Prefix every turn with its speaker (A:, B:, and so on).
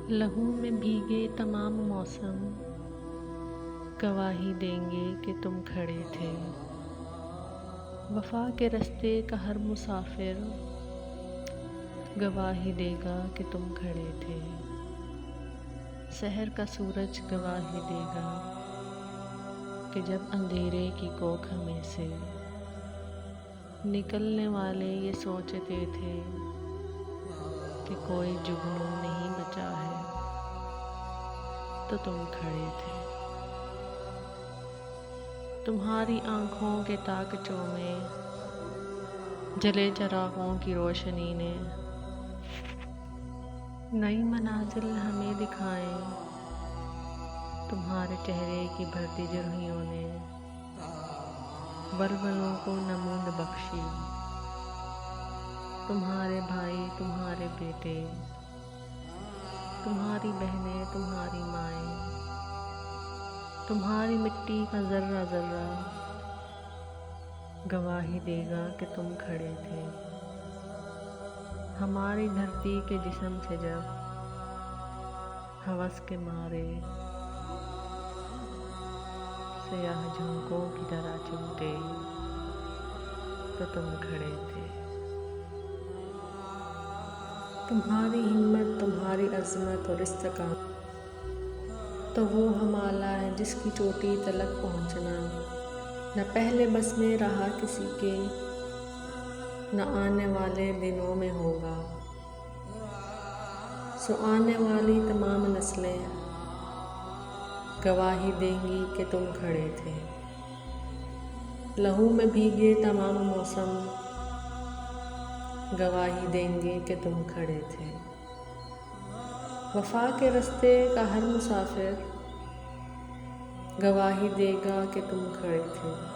A: लहू में भीगे तमाम मौसम गवाही देंगे कि तुम खड़े थे। वफा के रास्ते का हर मुसाफिर गवाही देगा कि तुम खड़े थे। शहर का सूरज गवाही देगा कि जब अंधेरे की कोख में से निकलने वाले ये सोचते थे कि कोई जुगनू नहीं बचा है, तो तुम खड़े थे। तुम्हारी आँखों के ताकचों में जले चिरागों की रोशनी ने नई मनाजिल हमें दिखाए। तुम्हारे चेहरे की भरती जुर्हियों ने बलबलों को नमूद बख्शी। तुम्हारे भाई, तुम्हारे बेटे, तुम्हारी बहनें, तुम्हारी माएँ, तुम्हारी मिट्टी का जर्रा जर्रा गवाही देगा कि तुम खड़े थे। हमारी धरती के जिस्म से जब हवस के मारे सयाह झोंकों की तरह चिमटे, तो तुम खड़े थे। तुम्हारी हिम्मत, तुम्हारी अज़मत और इस्तेकामत तो वो हिमालय है जिसकी चोटी तलक पहुँचना न पहले बस में रहा किसी के, न आने वाले दिनों में होगा। सो आने वाली तमाम नस्लें गवाही देंगी कि तुम खड़े थे। लहू में भीगे तमाम मौसम गवाही देंगे कि तुम खड़े थे। वफा के रास्ते का हर मुसाफिर गवाही देगा कि तुम खड़े थे।